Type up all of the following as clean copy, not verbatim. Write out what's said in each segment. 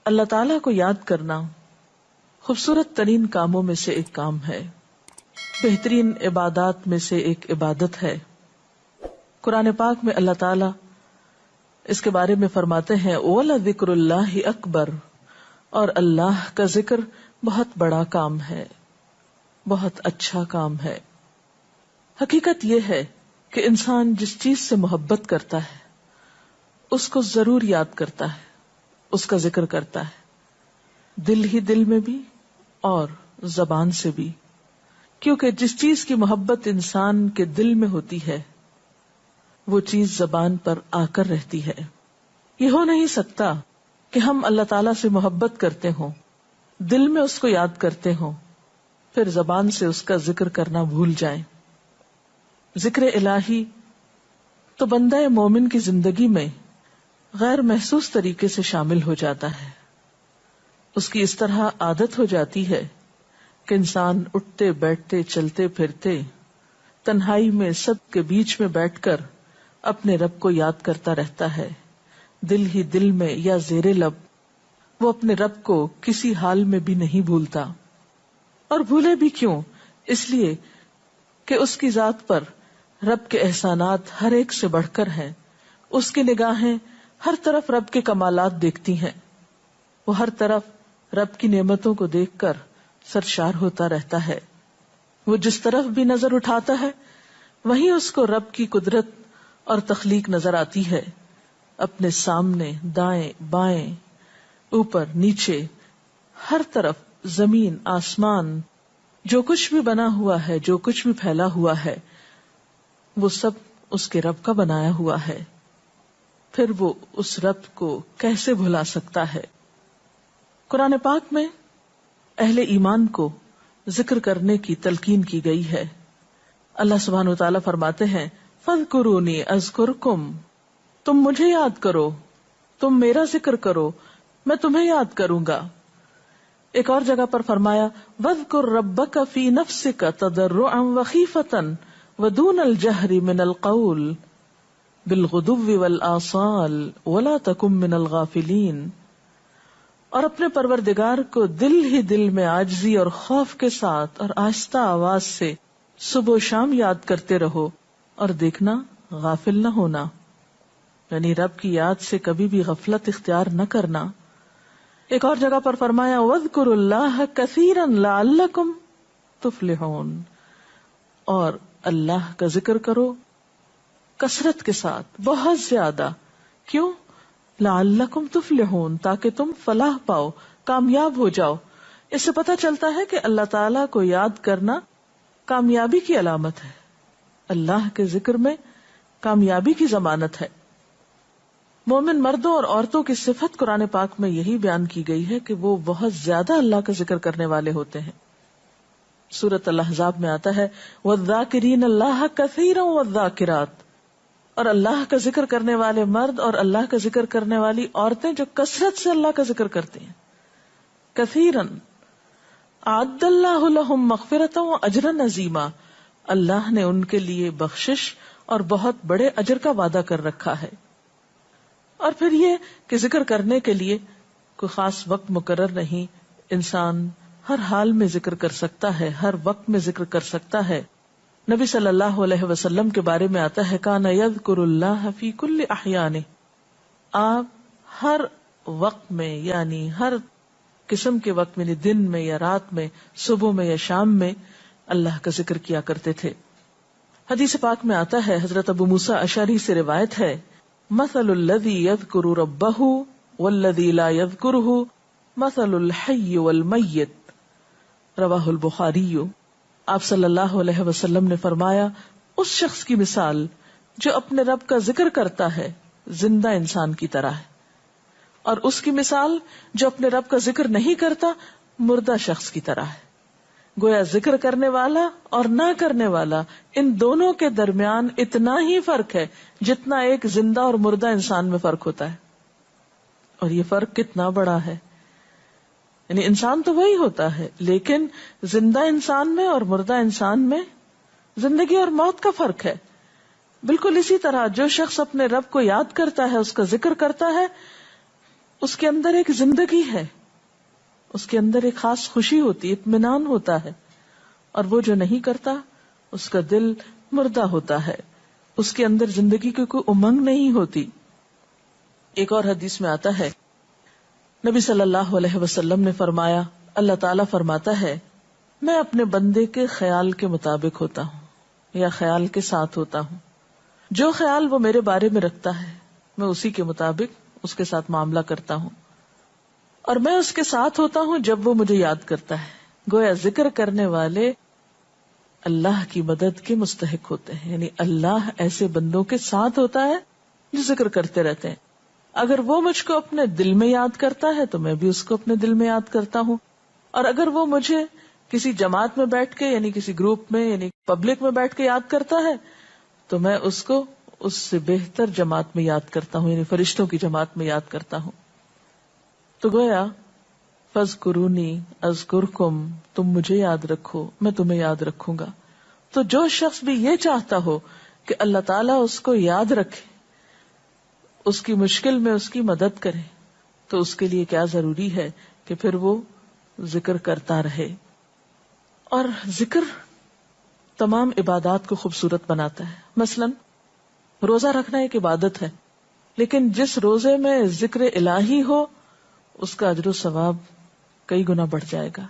اللہ تعالیٰ کو یاد کرنا خوبصورت ترین کاموں میں سے ایک کام ہے، بہترین عبادات میں سے ایک عبادت ہے۔ قرآن پاک میں اللہ تعالیٰ اس کے بارے میں فرماتے ہیں وَلَذِكْرُ اللَّهِ أَكْبَرُ، اور اللہ کا ذکر بہت بڑا کام ہے، بہت اچھا کام ہے۔ حقیقت یہ ہے کہ انسان جس چیز سے محبت کرتا ہے اس کو ضرور یاد کرتا ہے، اس کا ذکر کرتا ہے، دل ہی دل میں بھی اور زبان سے بھی، کیونکہ جس چیز کی محبت انسان کے دل میں ہوتی ہے وہ چیز زبان پر آ کر رہتی ہے۔ یہ ہو نہیں سکتا کہ ہم اللہ تعالیٰ سے محبت کرتے ہوں، دل میں اس کو یاد کرتے ہوں، پھر زبان سے اس کا ذکر کرنا بھول جائیں۔ ذکر الہی تو بندہ مومن کی زندگی میں غیر محسوس طریقے سے شامل ہو جاتا ہے، اس کی اس طرح عادت ہو جاتی ہے کہ انسان اٹھتے بیٹھتے چلتے پھرتے تنہائی میں سب کے بیچ میں بیٹھ کر اپنے رب کو یاد کرتا رہتا ہے، دل ہی دل میں یا زیر لب وہ اپنے رب کو کسی حال میں بھی نہیں بھولتا۔ اور بھولے بھی کیوں؟ اس لیے کہ اس کی ذات پر رب کے احسانات ہر ایک سے بڑھ کر ہیں، اس کی نگاہیں ہر طرف رب کے کمالات دیکھتی ہیں، وہ ہر طرف رب کی نعمتوں کو دیکھ کر سرشار ہوتا رہتا ہے۔ وہ جس طرف بھی نظر اٹھاتا ہے وہیں اس کو رب کی قدرت اور تخلیق نظر آتی ہے، اپنے سامنے، دائیں بائیں، اوپر نیچے، ہر طرف زمین آسمان، جو کچھ بھی بنا ہوا ہے، جو کچھ بھی پھیلا ہوا ہے، وہ سب اس کے رب کا بنایا ہوا ہے۔ پھر وہ اس رب کو کیسے بھلا سکتا ہے؟ قرآن پاک میں اہل ایمان کو ذکر کرنے کی تلقین کی گئی ہے۔ اللہ سبحانہ وتعالیٰ فرماتے ہیں فَاذْكُرُونِي أَذْكُرْكُمْ، تم مجھے یاد کرو، تم میرا ذکر کرو، میں تمہیں یاد کروں گا۔ ایک اور جگہ پر فرمایا وَاذْكُرْ رَبَّكَ فِي نَفْسِكَ تَضَرُّعًا وَخِيفَةً وَدُونَ الْجَهْرِ مِنَ الْقَوْلِ بِالْغُدُوِّ وَالْآصَالِ وَلَا تَكُن مِّنَ الْغَافِلِينَ، اور اپنے پروردگار کو دل ہی دل میں عاجزی اور خوف کے ساتھ اور آہستہ آواز سے صبح و شام یاد کرتے رہو، اور دیکھنا غافل نہ ہونا، یعنی رب کی یاد سے کبھی بھی غفلت اختیار نہ کرنا۔ ایک اور جگہ پر فرمایا وَاذْكُرُوا اللَّهَ كَثِيرًا لَعَلَّكُمْ تُفْلِحُونَ، اور اللہ کا ذکر کرو کثرت کے ساتھ، بہت زیادہ۔ کیوں؟ لعلکم تفلحون، تاکہ تم فلاح پاؤ، کامیاب ہو جاؤ۔ اس سے پتہ چلتا ہے کہ اللہ تعالیٰ کو یاد کرنا کامیابی کی علامت ہے، اللہ کے ذکر میں کامیابی کی ضمانت ہے۔ مومن مردوں اور عورتوں کی صفت قرآن پاک میں یہی بیان کی گئی ہے کہ وہ بہت زیادہ اللہ کا ذکر کرنے والے ہوتے ہیں۔ سورۃ الاحزاب میں آتا ہے وَالذَّاكِرِينَ اللَّهَ كَثِيرًا وَالذَّاكِرَاتِ، اور اللہ کا ذکر کرنے والے مرد اور اللہ کا ذکر کرنے والی عورتیں جو کثرت سے اللہ کا ذکر کرتی ہیں۔ کثیرن اعد اللہ لہم مغفرۃ واجرا عظیما، اللہ نے ان کے لیے بخشش اور بہت بڑے اجر کا وعدہ کر رکھا ہے۔ اور پھر یہ کہ ذکر کرنے کے لیے کوئی خاص وقت مقرر نہیں، انسان ہر حال میں ذکر کر سکتا ہے، ہر وقت میں ذکر کر سکتا ہے۔ نبی صلی اللہ علیہ وسلم کے بارے میں آتا ہے کان یذکر اللہ فی کل احیانہ، آپ ہر وقت میں، یعنی ہر قسم کے وقت میں، یعنی دن میں یا رات میں، صبح میں یا شام میں اللہ کا ذکر کیا کرتے تھے۔ حدیث پاک میں آتا ہے، حضرت ابو موسیٰ اشعری سے روایت ہے مثل الذی یذکر ربہ والذی لا یذکرہ مثل الحی والمیت، رواہ البخاری۔ آپ صلی اللہ علیہ وسلم نے فرمایا اس شخص کی مثال جو اپنے رب کا ذکر کرتا ہے زندہ انسان کی طرح ہے، اور اس کی مثال جو اپنے رب کا ذکر نہیں کرتا مردہ شخص کی طرح ہے۔ گویا ذکر کرنے والا اور نہ کرنے والا، ان دونوں کے درمیان اتنا ہی فرق ہے جتنا ایک زندہ اور مردہ انسان میں فرق ہوتا ہے۔ اور یہ فرق کتنا بڑا ہے، یعنی انسان تو وہی ہوتا ہے، لیکن زندہ انسان میں اور مردہ انسان میں زندگی اور موت کا فرق ہے۔ بالکل اسی طرح جو شخص اپنے رب کو یاد کرتا ہے، اس کا ذکر کرتا ہے، اس کے اندر ایک زندگی ہے، اس کے اندر ایک خاص خوشی ہوتی ہے، اطمینان ہوتا ہے، اور وہ جو نہیں کرتا اس کا دل مردہ ہوتا ہے، اس کے اندر زندگی کی کوئی امنگ نہیں ہوتی. ایک اور حدیث میں آتا ہے، نبی صلی اللہ علیہ وسلم نے فرمایا، اللہ تعالیٰ فرماتا ہے میں اپنے بندے کے خیال کے مطابق ہوتا ہوں یا خیال کے ساتھ ہوتا ہوں. جو خیال وہ میرے بارے میں رکھتا ہے میں اسی کے مطابق اس کے ساتھ معاملہ کرتا ہوں، اور میں اس کے ساتھ ہوتا ہوں جب وہ مجھے یاد کرتا ہے. گویا ذکر کرنے والے اللہ کی مدد کے مستحق ہوتے ہیں، یعنی اللہ ایسے بندوں کے ساتھ ہوتا ہے جو ذکر کرتے رہتے ہیں. اگر وہ مجھ کو اپنے دل میں یاد کرتا ہے تو میں بھی اس کو اپنے دل میں یاد کرتا ہوں، اور اگر وہ مجھے کسی جماعت میں بیٹھ کے یعنی کسی گروپ میں یعنی پبلک میں بیٹھ کے یاد کرتا ہے تو میں اس کو اس سے بہتر جماعت میں یاد کرتا ہوں، یعنی فرشتوں کی جماعت میں یاد کرتا ہوں. تو گویا فاذکرونی اذکرکم، تم مجھے یاد رکھو میں تمہیں یاد رکھوں گا. تو جو شخص بھی یہ چاہتا ہو کہ اللہ تعالیٰ اس کو یاد رکھے، اس کی مشکل میں اس کی مدد کرے، تو اس کے لیے کیا ضروری ہے کہ پھر وہ ذکر کرتا رہے. اور ذکر تمام عبادات کو خوبصورت بناتا ہے. مثلا روزہ رکھنا ایک عبادت ہے، لیکن جس روزے میں ذکر الہی ہو اس کا اجر و ثواب کئی گنا بڑھ جائے گا.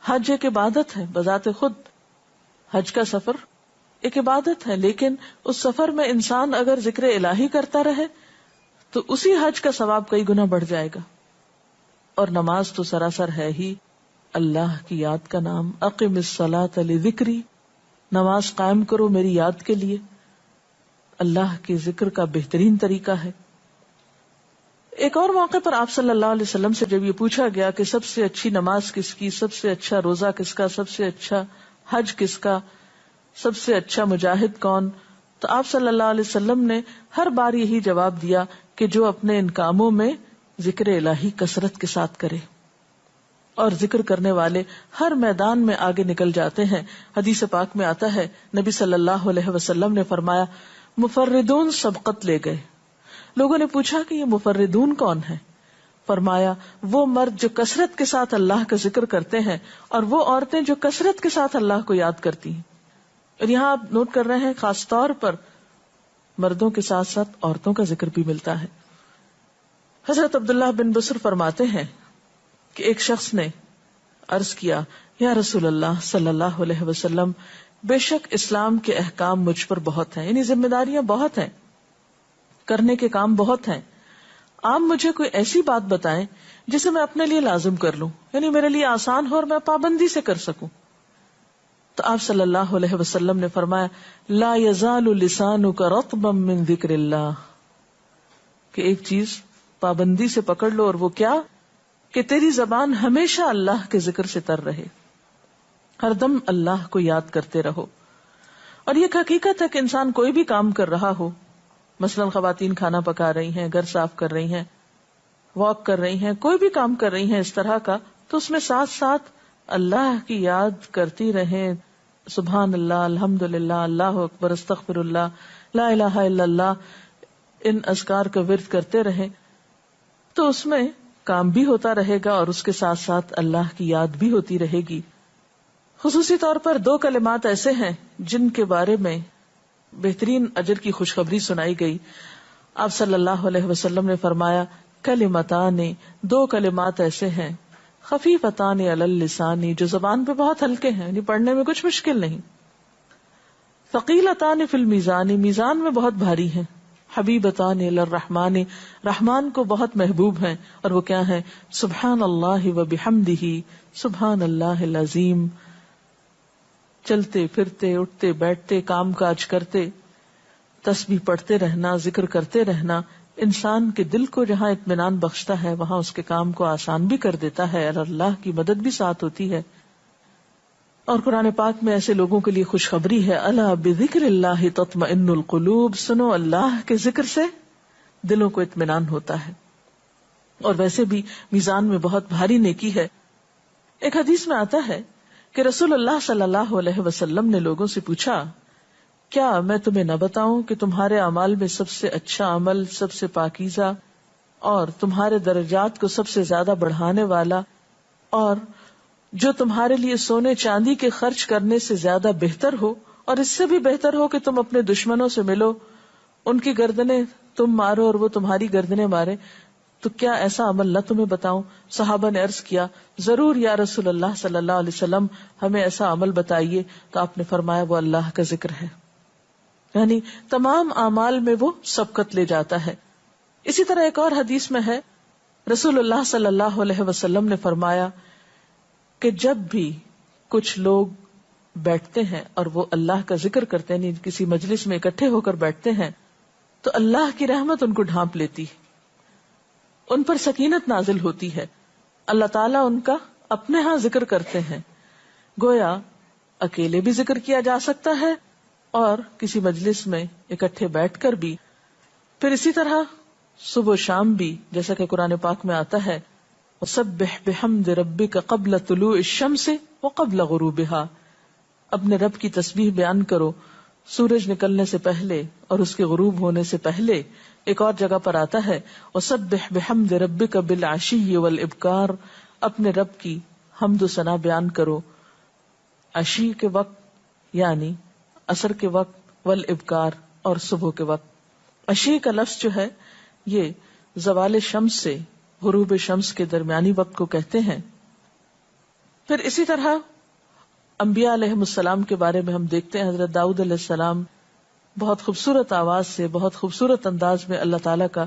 حج ایک عبادت ہے بذات خود، حج کا سفر ایک عبادت ہے، لیکن اس سفر میں انسان اگر ذکر الہی کرتا رہے تو اسی حج کا ثواب کئی گنا بڑھ جائے گا. اور نماز تو سراسر ہے ہی اللہ کی یاد کا نام. اقم الصلاۃ لذکری، نماز قائم کرو میری یاد کے لیے. اللہ کے ذکر کا بہترین طریقہ ہے. ایک اور موقع پر آپ صلی اللہ علیہ وسلم سے جب یہ پوچھا گیا کہ سب سے اچھی نماز کس کی، سب سے اچھا روزہ کس کا، سب سے اچھا حج کس کا، سب سے اچھا مجاہد کون، تو آپ صلی اللہ علیہ وسلم نے ہر بار یہی جواب دیا کہ جو اپنے ان کاموں میں ذکر الہی کثرت کے ساتھ کرے. اور ذکر کرنے والے ہر میدان میں آگے نکل جاتے ہیں. حدیث پاک میں آتا ہے نبی صلی اللہ علیہ وسلم نے فرمایا مفردون سبقت لے گئے. لوگوں نے پوچھا کہ یہ مفردون کون ہے؟ فرمایا وہ مرد جو کثرت کے ساتھ اللہ کا ذکر کرتے ہیں اور وہ عورتیں جو کثرت کے ساتھ اللہ کو یاد کرتی ہیں. اور یہاں آپ نوٹ کر رہے ہیں خاص طور پر مردوں کے ساتھ ساتھ عورتوں کا ذکر بھی ملتا ہے. حضرت عبداللہ بن بصر فرماتے ہیں کہ ایک شخص نے عرض کیا یا رسول اللہ صلی اللہ علیہ وسلم، بے شک اسلام کے احکام مجھ پر بہت ہیں، یعنی ذمہ داریاں بہت ہیں، کرنے کے کام بہت ہیں. آپ مجھے کوئی ایسی بات بتائیں جسے میں اپنے لیے لازم کر لوں، یعنی میرے لیے آسان ہو اور میں پابندی سے کر سکوں. تو آپ صلی اللہ علیہ وسلم نے فرمایا لا یزال لسانک رطبا من ذکر اللہ، کہ ایک چیز پابندی سے پکڑ لو، اور وہ کیا کہ تیری زبان ہمیشہ اللہ کے ذکر سے تر رہے، ہر دم اللہ کو یاد کرتے رہو. اور یہ حقیقت ہے کہ انسان کوئی بھی کام کر رہا ہو، مثلا خواتین کھانا پکا رہی ہیں، گھر صاف کر رہی ہیں، واک کر رہی ہیں، کوئی بھی کام کر رہی ہیں اس طرح کا، تو اس میں ساتھ ساتھ اللہ کی یاد کرتی رہیں. سبحان اللہ، الحمدللہ، اللہ اکبر، استغفر اللہ، لا الہ الا اللہ، ان اذکار کا ورد کرتے رہیں، تو اس میں کام بھی ہوتا رہے گا اور اس کے ساتھ ساتھ اللہ کی یاد بھی ہوتی رہے گی. خصوصی طور پر 2 کلمات ایسے ہیں جن کے بارے میں بہترین اجر کی خوشخبری سنائی گئی. آپ صلی اللہ علیہ وسلم نے فرمایا کلمتان، 2 کلمات ایسے ہیں خفیفتان علی اللسان، جو زبان پہ بہت ہلکے ہیں، یعنی پڑھنے میں کچھ مشکل نہیں. ثقیلتان فی المیزان، میزان میں بہت بھاری ہیں. حبیبتان الی الرحمن، رحمان کو بہت محبوب ہیں. اور وہ کیا ہیں؟ سبحان اللہ و بحمدہ، سبحان اللہ العظیم. چلتے پھرتے، اٹھتے بیٹھتے، کام کاج کرتے، تسبیح پڑھتے رہنا، ذکر کرتے رہنا انسان کے دل کو جہاں اطمینان بخشتا ہے وہاں اس کے کام کو آسان بھی کر دیتا ہے اور اللہ کی مدد بھی ساتھ ہوتی ہے. اور قرآن پاک میں ایسے لوگوں کے لیے خوشخبری ہے، الا بذکر اللہ تطمئن القلوب، سنو اللہ کے ذکر سے دلوں کو اطمینان ہوتا ہے. اور ویسے بھی میزان میں بہت بھاری نیکی ہے. ایک حدیث میں آتا ہے کہ رسول اللہ صلی اللہ علیہ وسلم نے لوگوں سے پوچھا کیا میں تمہیں نہ بتاؤں کہ تمہارے اعمال میں سب سے اچھا عمل، سب سے پاکیزہ اور تمہارے درجات کو سب سے زیادہ بڑھانے والا، اور جو تمہارے لیے سونے چاندی کے خرچ کرنے سے زیادہ بہتر ہو، اور اس سے بھی بہتر ہو کہ تم اپنے دشمنوں سے ملو، ان کی گردنیں تم مارو اور وہ تمہاری گردنیں مارے، تو کیا ایسا عمل نہ تمہیں بتاؤں؟ صحابہ نے عرض کیا ضرور یا رسول اللہ صلی اللہ علیہ وسلم، ہمیں ایسا عمل بتائیے. تو آپ نے فرمایا وہ اللہ کا ذکر ہے، یعنی تمام اعمال میں وہ سبقت لے جاتا ہے. اسی طرح ایک اور حدیث میں ہے، رسول اللہ صلی اللہ علیہ وسلم نے فرمایا کہ جب بھی کچھ لوگ بیٹھتے ہیں اور وہ اللہ کا ذکر کرتے ہیں، کسی مجلس میں اکٹھے ہو کر بیٹھتے ہیں، تو اللہ کی رحمت ان کو ڈھانپ لیتی ہے، ان پر سکینت نازل ہوتی ہے. اللہ تعالیٰ ان کا اپنے ہاں ذکر کرتے ہیں. گویا اکیلے بھی ذکر کیا جا سکتا ہے اور کسی مجلس میں اکٹھے بیٹھ کر بھی. پھر اسی طرح صبح و شام بھی، جیسا کہ قرآن پاک میں آتا ہے وَسَبِّحْ بِحَمْدِ رَبِّكَ قَبْلَ طُلُوعِ الشَّمْسِ وَقَبْلَ غُرُوبِهَا، اپنے رب کی تسبیح بیان کرو سورج نکلنے سے پہلے اور اس کے غروب ہونے سے پہلے. ایک اور جگہ پر آتا ہے وَسَبِّحْ بِحَمْدِ رَبِّكَ بِالْعَشِيِّ وَالْإِبْكَارِ، اپنے رب کی حمد و ثنا بیان کرو عشی کے وقت یعنی عصر کے وقت، والابکار اور صبح کے وقت. عشی کا لفظ جو ہے یہ زوال شمس سے غروب شمس کے درمیانی وقت کو کہتے ہیں. پھر اسی طرح انبیاء علیہ السلام کے بارے میں ہم دیکھتے ہیں، حضرت داؤد علیہ السلام بہت خوبصورت آواز سے، بہت خوبصورت انداز میں اللہ تعالیٰ کا